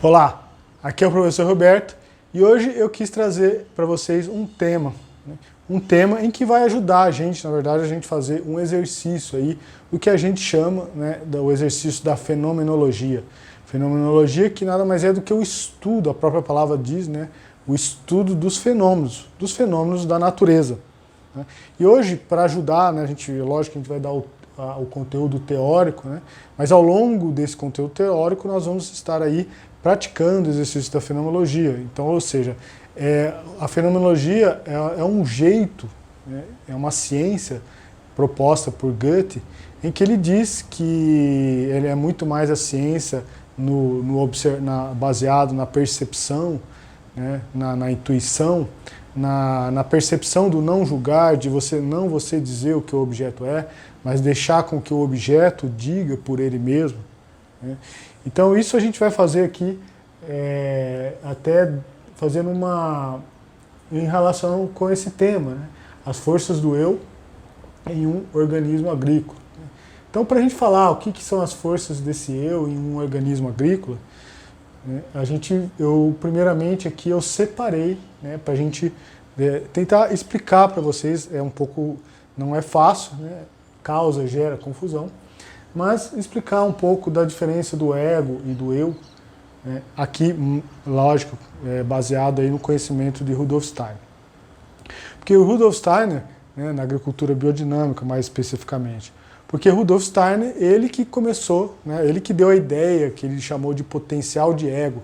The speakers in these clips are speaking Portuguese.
Olá, aqui é o professor Roberto e hoje eu quis trazer para vocês um tema, né? Um tema em que vai ajudar a gente, na verdade, a gente fazer um exercício aí, o que a gente chama, né, do exercício da fenomenologia. Fenomenologia que nada mais é do que o estudo, a própria palavra diz, né, o estudo dos fenômenos da natureza, né? E hoje, para ajudar, né, lógico que a gente vai dar o conteúdo teórico, né, mas ao longo desse conteúdo teórico nós vamos estar aí praticando o exercício da fenomenologia. Então, ou seja, a fenomenologia é um jeito, né, é uma ciência proposta por Goethe, em que ele diz que ele é muito mais a ciência baseado na percepção, né, na intuição, na percepção do não julgar, de você dizer o que o objeto é, mas deixar com que o objeto diga por ele mesmo, né? Então isso a gente vai fazer aqui, até fazendo em relação com esse tema, né? As forças do eu em um organismo agrícola. Então, para a gente falar o que são as forças desse eu em um organismo agrícola, né, primeiramente aqui eu separei, né, para a gente tentar explicar para vocês, não é fácil, né, gera confusão, mas explicar um pouco da diferença do ego e do eu, né, aqui, lógico, baseado aí no conhecimento de Rudolf Steiner. Porque o Rudolf Steiner, né, na agricultura biodinâmica mais especificamente, porque Rudolf Steiner, ele que começou, né, ele que deu a ideia que ele chamou de potencial de ego.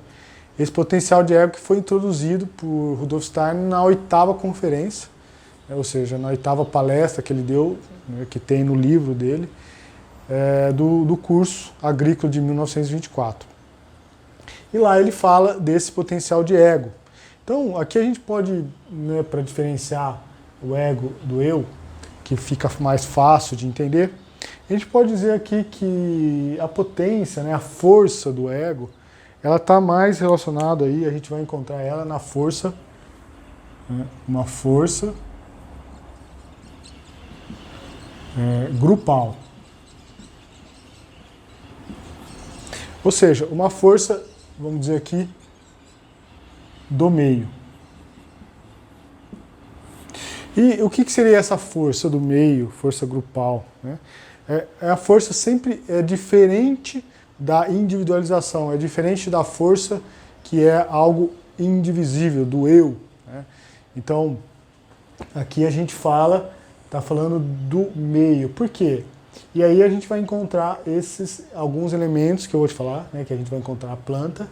Esse potencial de ego que foi introduzido por Rudolf Steiner na 8ª conferência, né, ou seja, na 8ª palestra que ele deu, né, que tem no livro dele, do curso agrícola de 1924. E lá ele fala desse potencial de ego. Então, aqui a gente pode, né, para diferenciar o ego do eu, que fica mais fácil de entender, a gente pode dizer aqui que a potência, né, a força do ego, ela está mais relacionada aí, a gente vai encontrar ela na força, né, uma força grupal. Ou seja, uma força, vamos dizer aqui, do meio. E o que seria essa força do meio, força grupal, né? A força sempre é diferente da individualização, é diferente da força que é algo indivisível, do eu, né? Então, aqui a gente está falando do meio. Por quê? E aí a gente vai encontrar alguns elementos que eu vou te falar, né, que a gente vai encontrar a planta,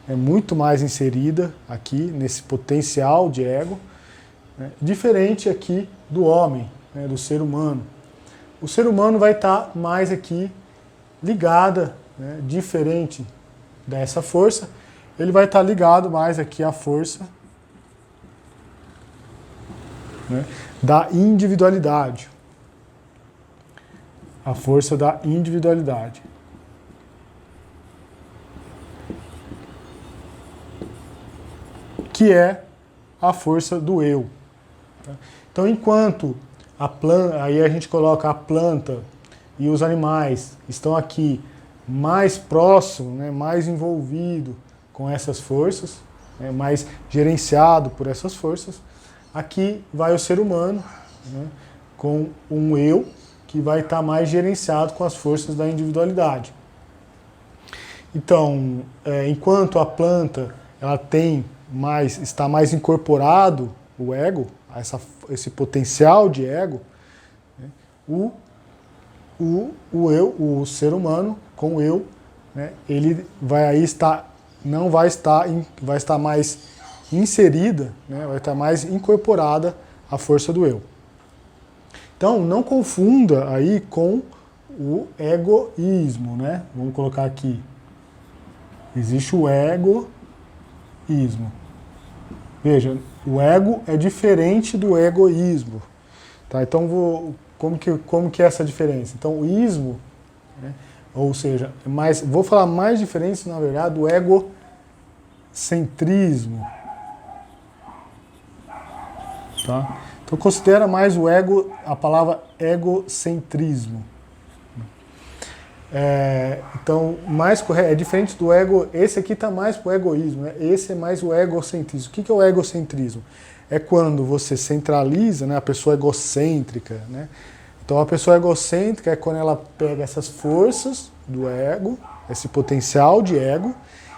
é muito mais inserida aqui nesse potencial de ego, né, diferente aqui do homem, né, do ser humano. O ser humano vai estar mais aqui ligada, né, diferente dessa força, ele vai estar ligado mais aqui à força, né, da individualidade. A força da individualidade. Que é a força do eu. Então, enquanto a planta, aí a gente coloca a planta e os animais estão aqui mais próximos, né, mais envolvidos com essas forças, né, mais gerenciado por essas forças, aqui vai o ser humano, né, com um eu que vai estar mais gerenciado com as forças da individualidade. Então, enquanto a planta ela está mais incorporado o ego, esse potencial de ego, né, o ser humano com o eu, né, ele vai estar mais inserida, né, vai estar mais incorporada a força do eu. Então, não confunda aí com o egoísmo, né? Vamos colocar aqui. Existe o egoísmo. Veja, o ego é diferente do egoísmo. Tá? Então, como que é essa diferença? Então, o ismo, né? Ou seja, vou falar mais diferença, na verdade, do egocentrismo. Tá? Então considera mais a palavra egocentrismo. Então, mais correto, é diferente do ego, esse aqui está mais para o egoísmo, né? Esse é mais o egocentrismo. O que é o egocentrismo? É quando você centraliza, né, a pessoa egocêntrica, né? Então a pessoa egocêntrica é quando ela pega essas forças do ego, esse potencial de ego,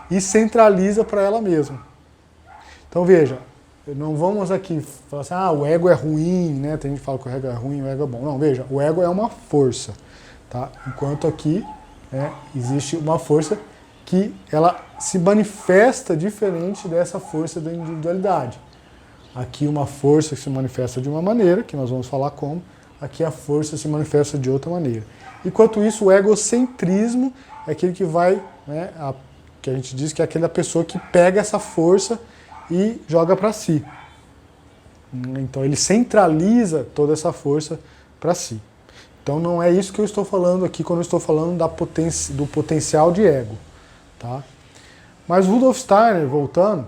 e centraliza para ela mesma. Então veja, não vamos aqui falar assim, o ego é ruim, né? Tem gente que fala que o ego é ruim, o ego é bom. Não, veja, o ego é uma força, tá? Enquanto aqui, né, existe uma força que ela se manifesta diferente dessa força da individualidade. Aqui uma força que se manifesta de uma maneira, que nós vamos falar como, aqui a força se manifesta de outra maneira. Enquanto isso, o egocentrismo é aquele que vai, né, que a gente diz que é aquela pessoa que pega essa força e joga para si. Então ele centraliza toda essa força para si. Então não é isso que eu estou falando aqui quando eu estou falando do potencial de ego. Tá? Mas Rudolf Steiner, voltando,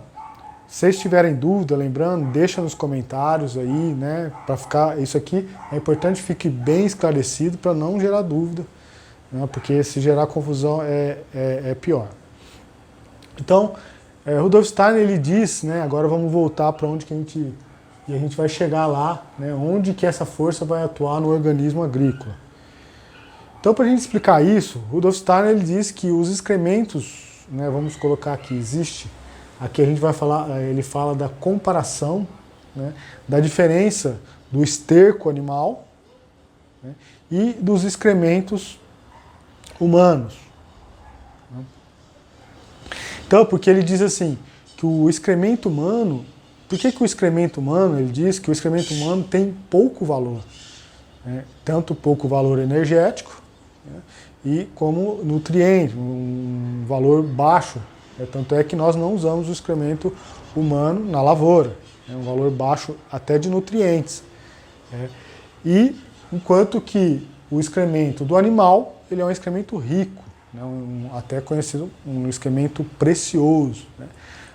se vocês tiverem dúvida, lembrando, deixa nos comentários aí, né, para ficar, isso aqui é importante que fique bem esclarecido para não gerar dúvida, né, porque se gerar confusão é pior. Então, Rudolf Steiner ele diz, né, agora vamos voltar para onde que a gente vai chegar lá, né, onde que essa força vai atuar no organismo agrícola. Então, para a gente explicar isso, Rudolf Steiner ele diz que os excrementos, né, vamos colocar aqui, aqui a gente vai falar, ele fala da comparação, né, da diferença do esterco animal, né, e dos excrementos humanos. Então, porque ele diz assim, que o excremento humano, por que o excremento humano, ele diz que o excremento humano tem pouco valor, né, tanto pouco valor energético, né, e como nutriente, um valor baixo. Tanto é que nós não usamos o excremento humano na lavoura. É um valor baixo até de nutrientes. E enquanto que o excremento do animal, ele é um excremento rico, né, até conhecido um excremento precioso. Né.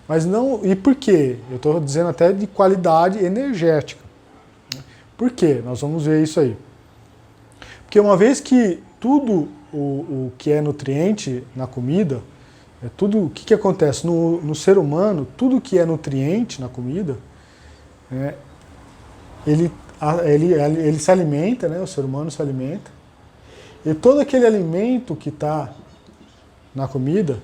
Mas não. E por quê? Eu estou dizendo até de qualidade energética. Por quê? Nós vamos ver isso aí. Porque uma vez que tudo o que é nutriente na comida, tudo o que acontece no ser humano, tudo que é nutriente na comida, ele se alimenta, né, o ser humano se alimenta, e todo aquele alimento que está na comida,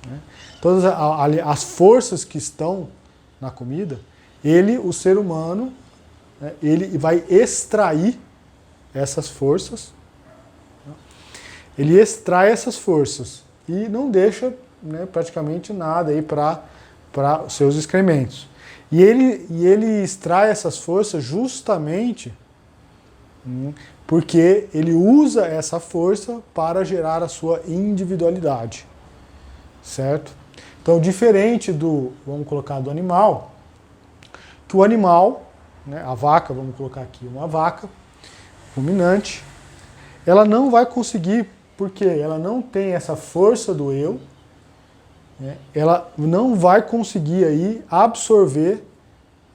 né, todas as forças que estão na comida, o ser humano, né, ele vai extrair essas forças, né, ele extrai essas forças e não deixa, né, praticamente nada aí para os seus excrementos. E ele extrai essas forças justamente porque ele usa essa força para gerar a sua individualidade, certo? Então, diferente vamos colocar, do animal, que o animal, né, a vaca, vamos colocar aqui uma vaca ruminante, ela não vai conseguir, porque ela não tem essa força do eu, né, ela não vai conseguir aí absorver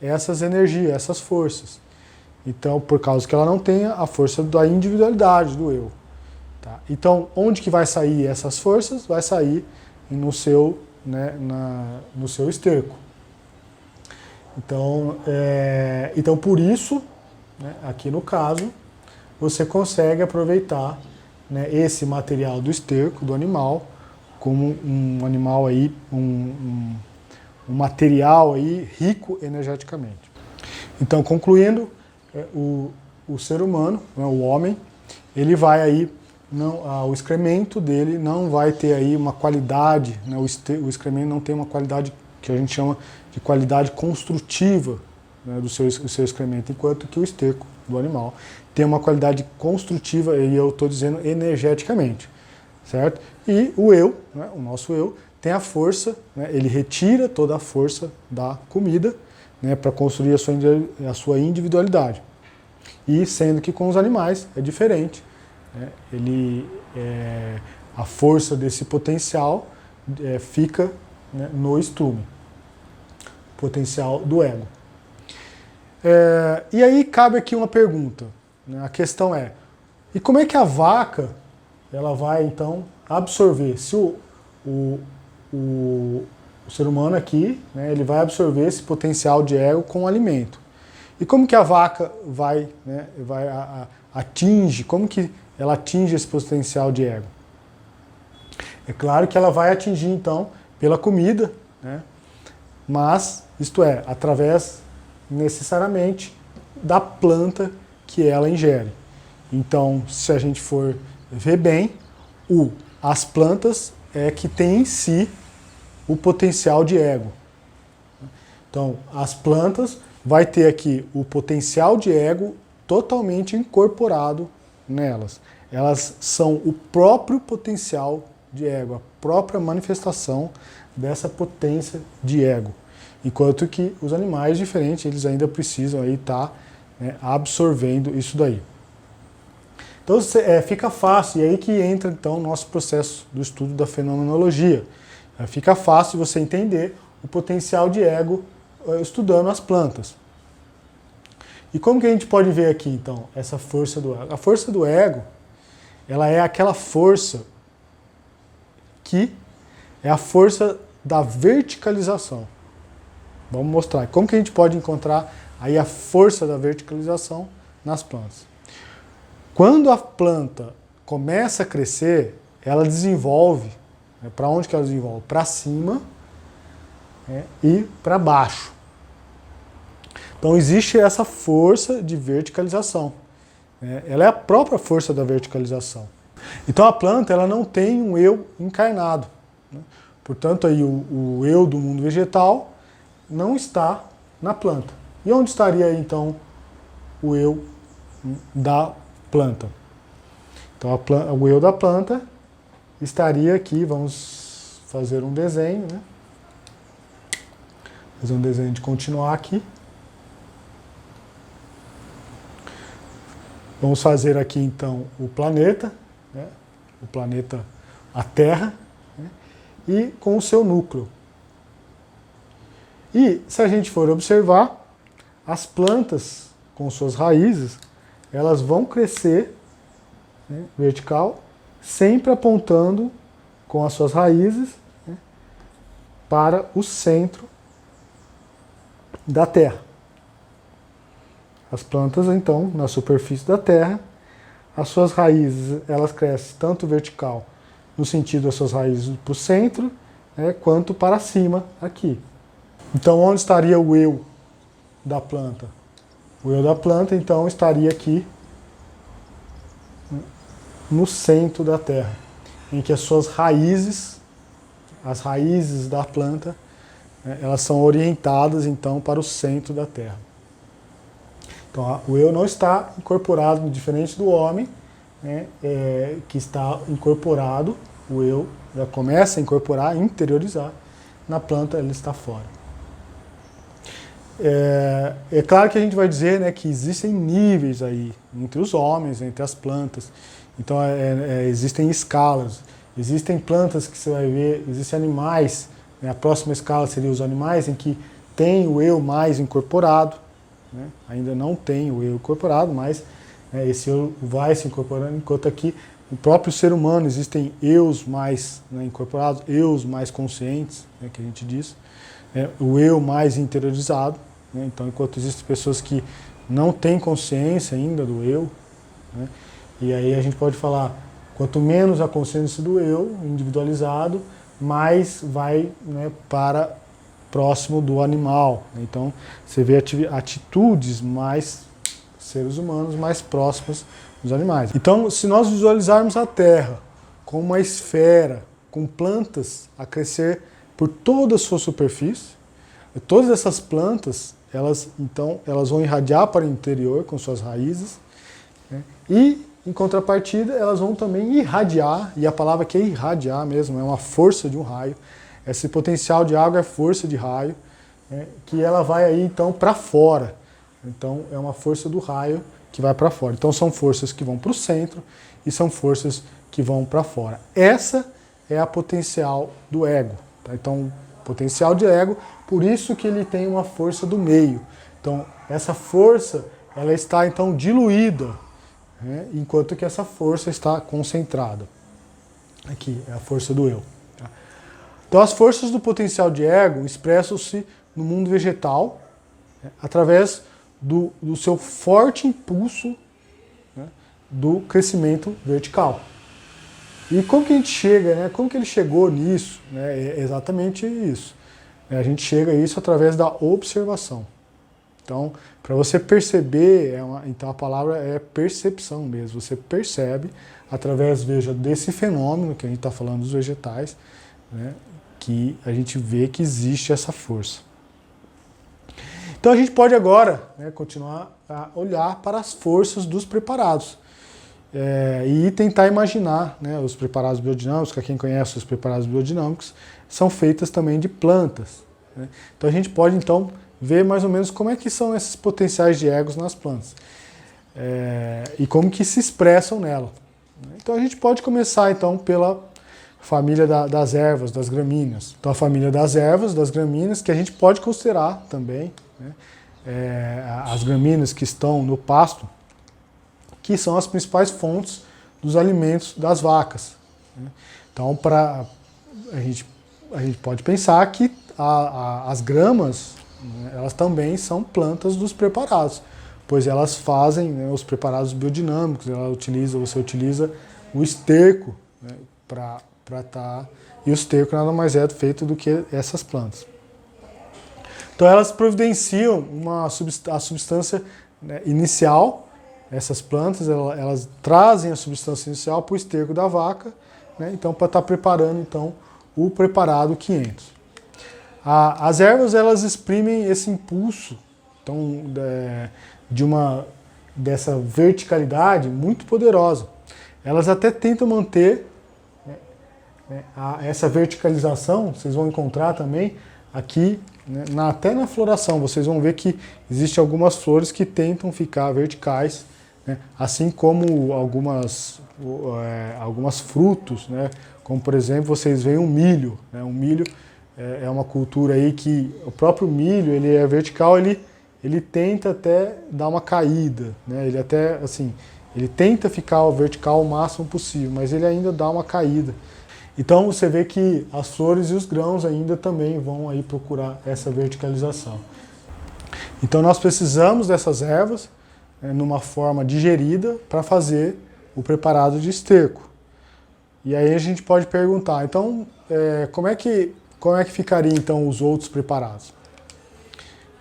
essas energias, essas forças. Então, por causa que ela não tem a força da individualidade do eu. Tá? Então, onde que vai sair essas forças? Vai sair no seu, né, no seu esterco. Então por isso, né, aqui no caso, você consegue aproveitar, né, esse material do esterco do animal como um animal aí, um material aí rico energeticamente. Então, concluindo, o ser humano, né, o homem, ele vai aí, o excremento dele não vai ter aí uma qualidade, né, o excremento não tem uma qualidade que a gente chama de qualidade construtiva, né, do seu excremento, enquanto que o esterco do animal tem uma qualidade construtiva, e eu estou dizendo energeticamente, certo? E o eu, né, o nosso eu, tem a força, né, ele retira toda a força da comida, né, para construir a sua individualidade. E sendo que com os animais é diferente, né, a força desse potencial fica, né, no estrume, potencial do ego. E aí cabe aqui uma pergunta, né, a questão é, e como é que a vaca, ela vai então absorver. Se o ser humano aqui, né, ele vai absorver esse potencial de ego com o alimento. E como que a vaca vai, né, atinge, como que ela atinge esse potencial de ego? É claro que ela vai atingir então pela comida, né, mas isto é, através necessariamente da planta que ela ingere. Então, se a gente for ver bem, as plantas é que tem em si o potencial de ego. Então, as plantas vai ter aqui o potencial de ego totalmente incorporado nelas. Elas são o próprio potencial de ego, a própria manifestação dessa potência de ego. Enquanto que os animais diferentes, eles ainda precisam aí estar, né, absorvendo isso daí. Então fica fácil, e aí que entra então o nosso processo do estudo da fenomenologia. Fica fácil você entender o potencial de ego estudando as plantas. E como que a gente pode ver aqui então essa força do ego? A força do ego, ela é aquela força que é a força da verticalização. Vamos mostrar. Como que a gente pode encontrar aí a força da verticalização nas plantas? Quando a planta começa a crescer, ela desenvolve, né, para onde que ela desenvolve? Para cima, né, e para baixo. Então existe essa força de verticalização. Né, ela é a própria força da verticalização. Então a planta ela não tem um eu encarnado. Né? Portanto, aí o eu do mundo vegetal não está na planta. E onde estaria então o eu da planta? Então o eu da planta estaria aqui, vamos fazer um desenho, né? Fazer um desenho de continuar aqui. Vamos fazer aqui então o planeta, né? O planeta, a Terra, né? E com o seu núcleo. E se a gente for observar, as plantas com suas raízes, elas vão crescer, né, vertical, sempre apontando com as suas raízes, né, para o centro da Terra. As plantas, então, na superfície da Terra, as suas raízes, elas crescem tanto vertical, no sentido das suas raízes para o centro, né, quanto para cima aqui. Então, onde estaria o eu da planta? O eu da planta, então, estaria aqui no centro da Terra, em que as suas raízes, as raízes da planta, elas são orientadas, então, para o centro da Terra. Então, o eu não está incorporado, diferente do homem, né, que está incorporado, o eu já começa a incorporar, interiorizar, na planta ele está fora. É claro que a gente vai dizer, né, que existem níveis aí entre os homens, entre as plantas. Então existem escalas. Existem plantas que você vai ver, existem animais, né, a próxima escala seria os animais em que tem o eu mais incorporado, né, ainda não tem o eu incorporado, mas, né, esse eu vai se incorporando, enquanto aqui no próprio ser humano existem eus mais, né, incorporados, eus mais conscientes, né, que a gente diz, o eu mais interiorizado. Então, enquanto existem pessoas que não têm consciência ainda do eu, né, e aí a gente pode falar, quanto menos a consciência do eu individualizado, mais vai, né, para próximo do animal. Então, você vê atitudes mais seres humanos mais próximos dos animais. Então, se nós visualizarmos a Terra como uma esfera, com plantas a crescer por toda a sua superfície, todas essas plantas, elas vão irradiar para o interior com suas raízes, né? E, em contrapartida, elas vão também irradiar, e a palavra que é irradiar mesmo, é uma força de um raio. Esse potencial de água é força de raio, né, que ela vai aí então para fora. Então é uma força do raio que vai para fora. Então são forças que vão para o centro e são forças que vão para fora. Essa é a potencial do ego. Tá? Então, potencial de ego, por isso que ele tem uma força do meio. Então, essa força, ela está então diluída, né, enquanto que essa força está concentrada. Aqui é a força do eu. Tá? Então as forças do potencial de ego expressam-se no mundo vegetal, né, através do seu forte impulso, né, do crescimento vertical. E como que a gente chega, né? Como que ele chegou nisso? Né? É exatamente isso. A gente chega a isso através da observação. Então, para você perceber, então a palavra é percepção mesmo. Você percebe através, veja, desse fenômeno que a gente está falando dos vegetais, né, que a gente vê que existe essa força. Então a gente pode agora, né, continuar a olhar para as forças dos preparados. E tentar imaginar, né, os preparados biodinâmicos, para quem conhece os preparados biodinâmicos, são feitas também de plantas. Né? Então a gente pode então ver mais ou menos como é que são esses potenciais de egos nas plantas e como que se expressam nela. Então a gente pode começar então pela família das ervas, das gramíneas. Então a família das ervas, das gramíneas, que a gente pode considerar também, né, as gramíneas que estão no pasto, que são as principais fontes dos alimentos das vacas. Então, a gente pode pensar que as gramas, né, elas também são plantas dos preparados, pois elas fazem, né, os preparados biodinâmicos. Você utiliza o esterco, né, para estar... E o esterco nada mais é feito do que essas plantas. Então, elas providenciam a substância, né, inicial. Essas plantas, elas trazem a substância inicial para o esterco da vaca, né, então para estar preparando então, o preparado 500. As ervas, elas exprimem esse impulso então, dessa verticalidade muito poderosa. Elas até tentam manter, né, essa verticalização, vocês vão encontrar também aqui, né, até na floração, vocês vão ver que existem algumas flores que tentam ficar verticais, né, assim como algumas frutos, né, como por exemplo, vocês veem o milho. Né, o milho é uma cultura aí que o próprio milho, ele é vertical, ele tenta até dar uma caída, né, ele até, assim, ele tenta ficar vertical o máximo possível, mas ele ainda dá uma caída. Então você vê que as flores e os grãos ainda também vão aí procurar essa verticalização. Então nós precisamos dessas ervas, numa forma digerida para fazer o preparado de esterco. E aí a gente pode perguntar, então, como é que ficaria então os outros preparados?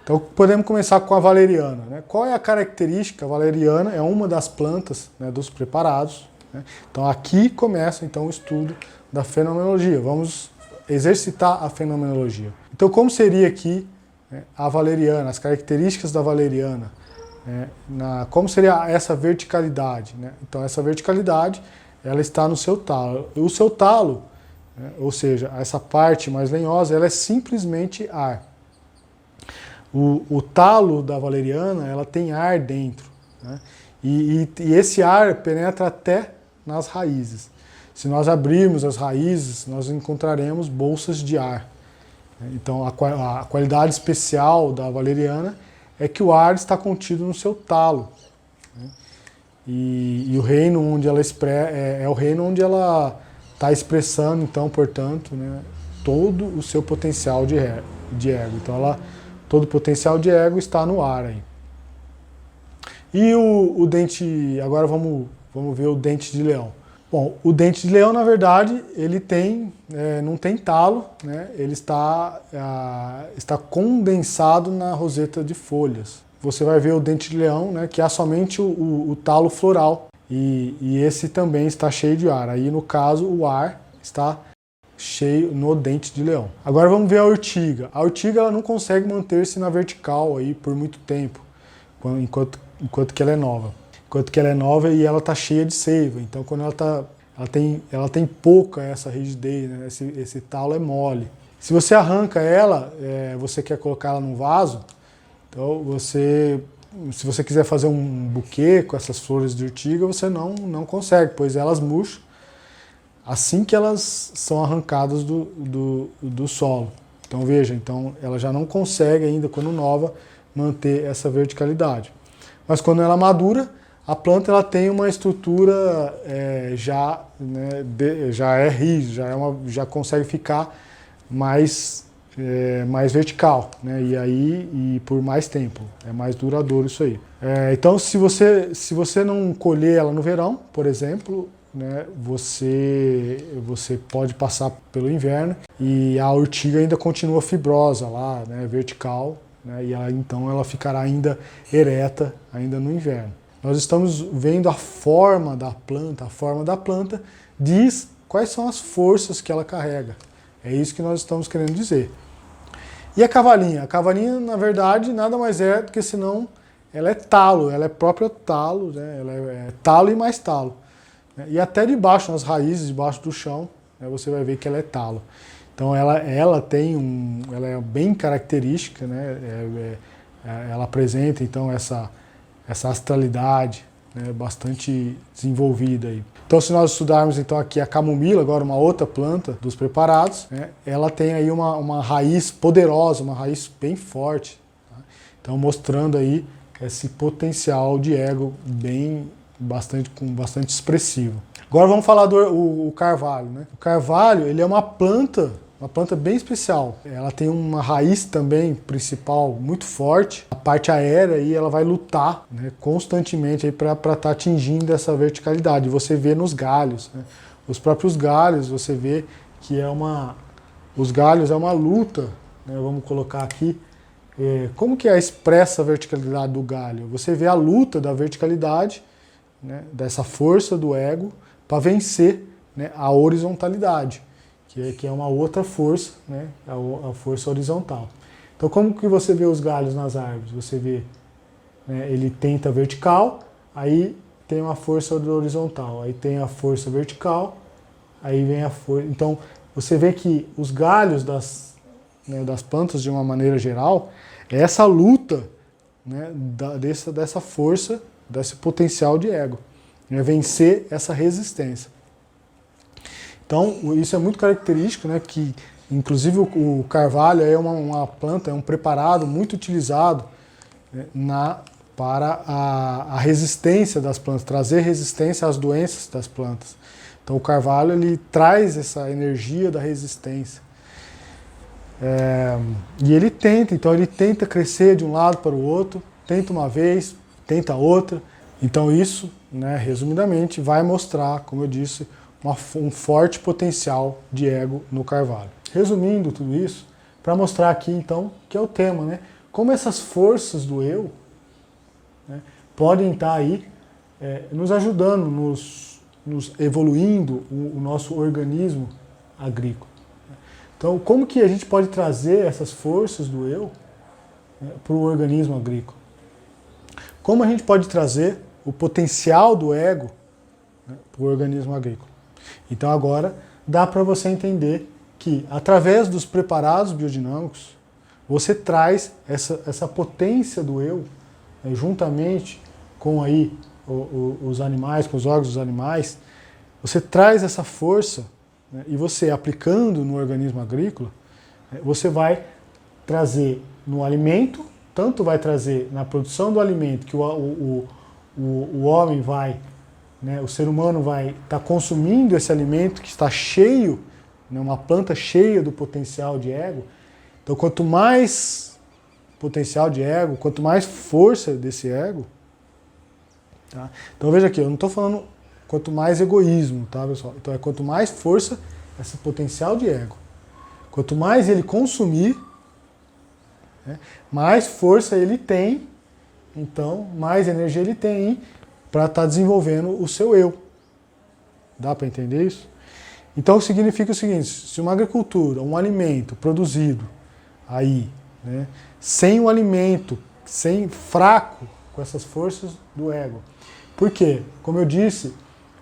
Então podemos começar com a valeriana. Né? Qual é a característica? A valeriana é uma das plantas, né, dos preparados. Né? Então aqui começa então o estudo da fenomenologia. Vamos exercitar a fenomenologia. Então como seria aqui, né, a valeriana, as características da valeriana? Como seria essa verticalidade? Né? Então essa verticalidade, ela está no seu talo. O seu talo, né, ou seja, essa parte mais lenhosa, ela é simplesmente ar. O talo da valeriana, ela tem ar dentro. Né? E esse ar penetra até nas raízes. Se nós abrirmos as raízes, nós encontraremos bolsas de ar. Então a qualidade especial da valeriana é que o ar está contido no seu talo. Né? E o reino onde ela é o reino onde ela está expressando, então, portanto, né, todo o seu potencial de ego. Então, todo o potencial de ego está no ar aí. E o dente, agora vamos ver o dente de leão. Bom, o dente de leão, na verdade, ele não tem talo, né? Ele está condensado na roseta de folhas. Você vai ver o dente de leão, né, que há somente o talo floral, e esse também está cheio de ar. Aí, no caso, o ar está cheio no dente de leão. Agora vamos ver a urtiga. A urtiga, ela não consegue manter-se na vertical aí por muito tempo, enquanto que ela é nova. Enquanto que ela é nova e ela está cheia de seiva. Então, quando ela tem pouca essa rigidez, né? Esse talo é mole. Se você arranca ela, você quer colocar ela num vaso, então se você quiser fazer um buquê com essas flores de urtiga, você não consegue, pois elas murcham assim que elas são arrancadas do solo. Então veja, ela já não consegue ainda, quando nova, manter essa verticalidade. Mas quando ela madura, a planta ela tem uma estrutura já, né, já é rígida, já consegue ficar mais vertical, né, e por mais tempo, é mais duradouro isso aí. Então se você não colher ela no verão, por exemplo, né, você pode passar pelo inverno e a urtiga ainda continua fibrosa lá, né, vertical, né, e então ela ficará ainda ereta ainda no inverno. Nós estamos vendo a forma da planta diz quais são as forças que ela carrega. É isso que nós estamos querendo dizer. E a cavalinha? A cavalinha, na verdade, nada mais é do que senão ela é talo, ela é próprio talo, né? Ela é talo e mais talo. E até debaixo, nas raízes, debaixo do chão, né, você vai ver que ela é talo. Então ela é bem característica, né? Ela apresenta então essa astralidade, né, bastante desenvolvida aí. Então se nós estudarmos então aqui a camomila, agora uma outra planta dos preparados, né, ela tem aí uma raiz poderosa, uma raiz bem forte. Tá? Então mostrando aí esse potencial de ego bastante expressivo. Agora vamos falar do carvalho, né? O carvalho, ele é uma planta bem especial. Ela tem uma raiz também principal muito forte. A parte aérea aí ela vai lutar, né, constantemente para estar atingindo essa verticalidade. Você vê nos galhos, né? Os próprios galhos, você vê que os galhos é uma luta, né? Vamos colocar aqui. Como que é expressa a verticalidade do galho? Você vê a luta da verticalidade, né, dessa força do ego para vencer, né, a horizontalidade, que é uma outra força, né, a força horizontal. Então como que você vê os galhos nas árvores? Você vê, né, ele tenta vertical, aí tem uma força horizontal, aí tem a força vertical, aí vem a força... Então você vê que os galhos das plantas de uma maneira geral, é essa luta, né, dessa força, desse potencial de ego, né, vencer essa resistência. Então, isso é muito característico, né, que inclusive o carvalho é uma planta, é um preparado muito utilizado, né, para a resistência das plantas, trazer resistência às doenças das plantas. Então o carvalho ele traz essa energia da resistência. E ele tenta crescer de um lado para o outro, tenta uma vez, tenta outra. Então isso, né, resumidamente, vai mostrar, como eu disse, um forte potencial de ego no carvalho. Resumindo tudo isso, para mostrar aqui então, que é o tema, né? Como essas forças do eu, né, podem estar aí nos ajudando, nos evoluindo o nosso organismo agrícola. Então, como que a gente pode trazer essas forças do eu, né, para o organismo agrícola? Como a gente pode trazer o potencial do ego, né, para o organismo agrícola? Então agora dá para você entender que através dos preparados biodinâmicos você traz essa potência do eu, né, juntamente com aí os animais, com os órgãos dos animais, você traz essa força, né, e você aplicando no organismo agrícola, você vai trazer no alimento, tanto vai trazer na produção do alimento que o homem vai, né, o ser humano vai estar consumindo esse alimento que está cheio, né, uma planta cheia do potencial de ego. Então quanto mais potencial de ego, quanto mais força desse ego, tá? Então veja aqui, eu não estou falando quanto mais egoísmo, tá, pessoal? Então é quanto mais força esse potencial de ego. Quanto mais ele consumir, né, mais força ele tem, então mais energia ele tem para estar desenvolvendo o seu eu. Dá para entender isso? Então significa o seguinte, se uma agricultura, um alimento produzido aí, né, sem o alimento, sem fraco, com essas forças do ego. Por quê? Como eu disse,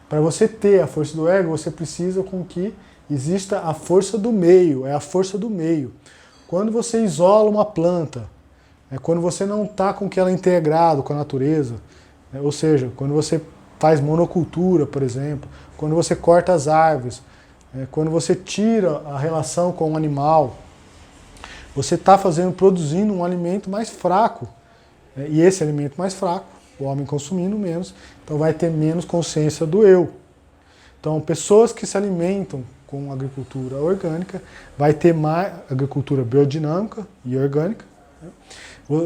para você ter a força do ego, você precisa com que exista a força do meio, é a força do meio. Quando você isola uma planta, quando você não está com que ela é integrado com a natureza, ou seja, quando você faz monocultura, por exemplo, quando você corta as árvores, quando você tira a relação com o animal, você está produzindo um alimento mais fraco. E esse alimento mais fraco, o homem consumindo menos, então vai ter menos consciência do eu. Então, pessoas que se alimentam com agricultura orgânica, vai ter mais agricultura biodinâmica e orgânica, né?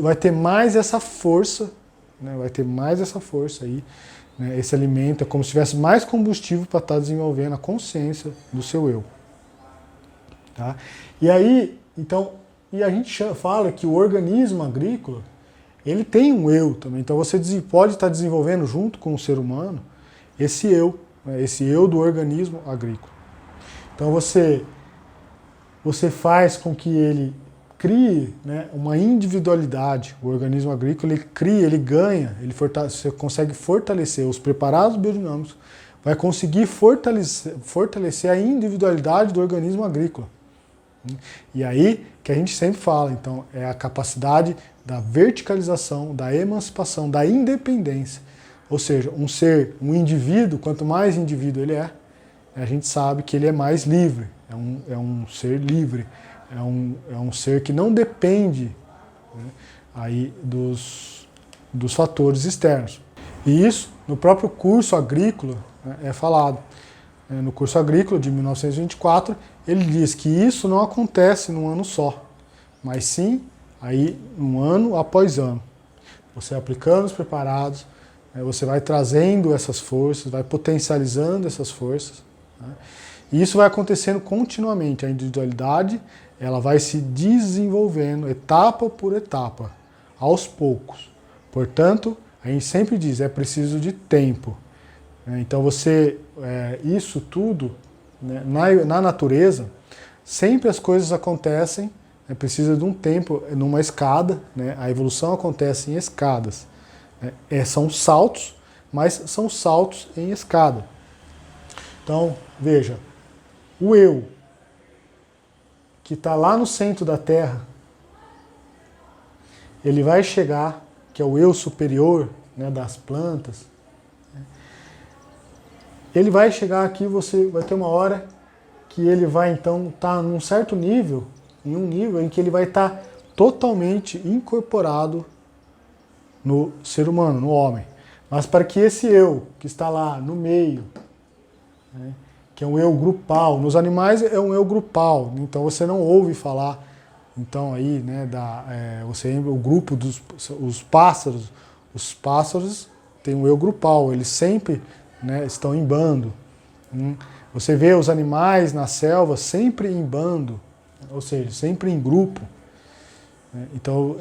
Vai ter mais essa força, né? Vai ter mais essa força aí, né? Esse alimento é como se tivesse mais combustível para estar desenvolvendo a consciência do seu eu. Tá? E aí, então, e a gente fala que o organismo agrícola, ele tem um eu também. Então você pode estar desenvolvendo junto com o ser humano esse eu, né? Esse eu do organismo agrícola. Então você faz com que ele crie, né, uma individualidade. O organismo agrícola, ele cria, ele ganha, você consegue fortalecer os preparados biodinâmicos, vai conseguir fortalecer a individualidade do organismo agrícola. E aí que a gente sempre fala, então, é a capacidade da verticalização, da emancipação, da independência. Ou seja, um indivíduo, quanto mais indivíduo ele é, a gente sabe que ele é mais livre, é um ser livre, é um ser que não depende, né, aí dos fatores externos. E isso, no próprio curso agrícola, né, é falado. No curso agrícola de 1924, ele diz que isso não acontece num ano só, mas sim aí um ano após ano. Você aplicando os preparados, né, você vai trazendo essas forças, vai potencializando essas forças, né, e isso vai acontecendo continuamente. A individualidade, ela vai se desenvolvendo etapa por etapa, aos poucos. Portanto, a gente sempre diz, é preciso de tempo. Então isso tudo, né, na natureza, sempre as coisas acontecem, né, precisa de um tempo, numa escada, né, a evolução acontece em escadas. São saltos, mas são saltos em escada. Então, veja, o eu, que está lá no centro da Terra, ele vai chegar, que é o eu superior, né, das plantas, ele vai chegar aqui, você vai ter uma hora que ele vai então estar num certo nível, em um nível em que ele vai estar totalmente incorporado no ser humano, no homem. Mas para que esse eu, que está lá no meio, né, que é um eu grupal, nos animais é um eu grupal, então você não ouve falar, então aí, né, você lembra o grupo dos os pássaros têm um eu grupal, eles sempre, né, estão em bando. Você vê os animais na selva sempre em bando, ou seja, sempre em grupo. Então,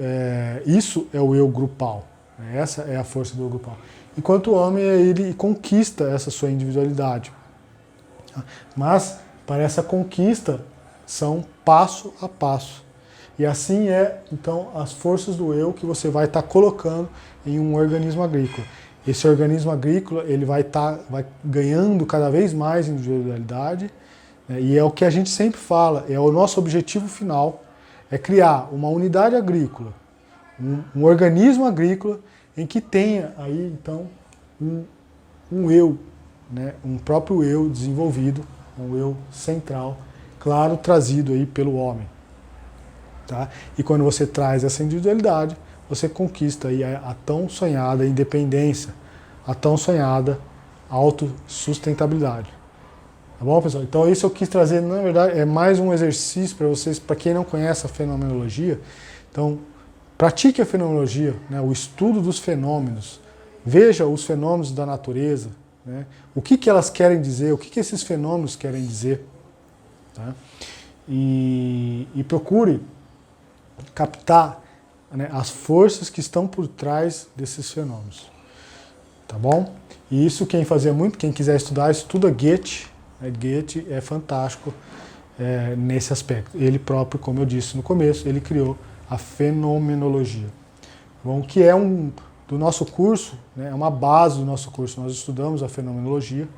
isso é o eu grupal. Essa é a força do eu grupal. Enquanto o homem, ele conquista essa sua individualidade. Mas, para essa conquista, são passo a passo. E assim então, as forças do eu que você vai estar colocando em um organismo agrícola. Esse organismo agrícola, ele vai ganhando cada vez mais individualidade, né, e é o que a gente sempre fala, é o nosso objetivo final, é criar uma unidade agrícola, um organismo agrícola em que tenha aí, então, um eu, né, um próprio eu desenvolvido, um eu central, claro, trazido aí pelo homem. Tá? E quando você traz essa individualidade, você conquista aí a tão sonhada independência, a tão sonhada autossustentabilidade. Tá bom, pessoal? Então isso eu quis trazer, na verdade, é mais um exercício para vocês, para quem não conhece a fenomenologia. Então, pratique a fenomenologia, né, o estudo dos fenômenos, veja os fenômenos da natureza, né, o que elas querem dizer, o que esses fenômenos querem dizer. Tá? E procure captar, né, as forças que estão por trás desses fenômenos. Tá bom? E isso quem fazia muito, quem quiser estudar, estuda Goethe. Goethe é fantástico nesse aspecto. Ele próprio, como eu disse no começo, ele criou a fenomenologia. Bom, que é do nosso curso, né, é uma base do nosso curso. Nós estudamos a fenomenologia,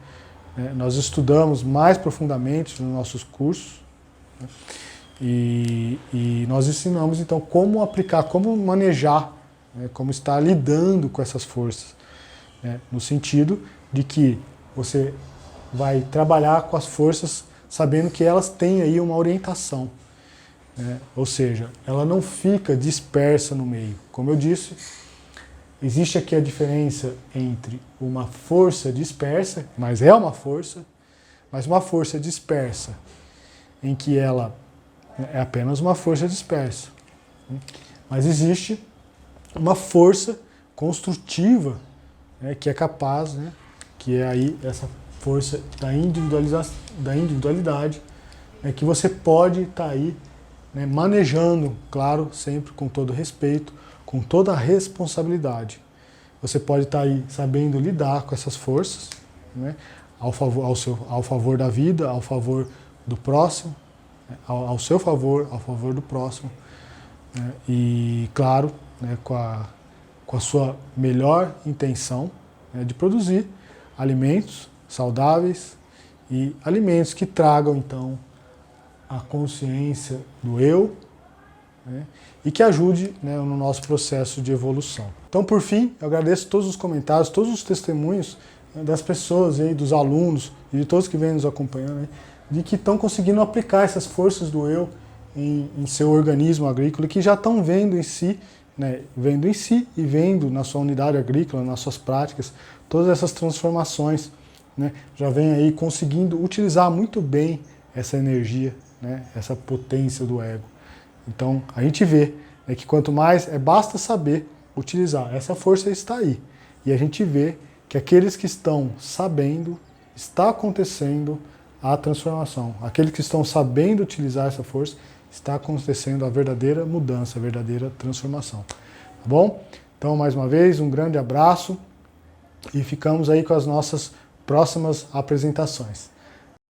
né, nós estudamos mais profundamente nos nossos cursos, né, e nós ensinamos então como aplicar, como manejar, né, como estar lidando com essas forças, né, no sentido de que você vai trabalhar com as forças sabendo que elas têm aí uma orientação, né, ou seja, ela não fica dispersa no meio. Como eu disse, existe aqui a diferença entre uma força dispersa, mas é uma força, mas uma força dispersa, em que ela é apenas uma força dispersa. Mas existe uma força construtiva, né, que é capaz, né, que é aí essa força da individualidade, né, que você pode estar aí, né, manejando, claro, sempre com todo respeito, com toda a responsabilidade. Você pode estar aí sabendo lidar com essas forças, né, ao favor da vida, ao favor do próximo, ao seu favor, ao favor do próximo, né, e, claro, né, com a sua melhor intenção, né, de produzir alimentos saudáveis e alimentos que tragam, então, a consciência do eu, né, e que ajude, né, no nosso processo de evolução. Então, por fim, eu agradeço todos os comentários, todos os testemunhos, né, das pessoas, aí, dos alunos e de todos que vêm nos acompanhando, né, de que estão conseguindo aplicar essas forças do eu em seu organismo agrícola, que já estão vendo em si, né, vendo em si e vendo na sua unidade agrícola, nas suas práticas, todas essas transformações, né, já vem aí conseguindo utilizar muito bem essa energia, né, essa potência do ego. Então a gente vê, né, que quanto mais basta saber utilizar, essa força está aí. E a gente vê que aqueles que estão sabendo, está acontecendo a transformação. Aqueles que estão sabendo utilizar essa força, está acontecendo a verdadeira mudança, a verdadeira transformação. Tá bom? Então, mais uma vez, um grande abraço e ficamos aí com as nossas próximas apresentações.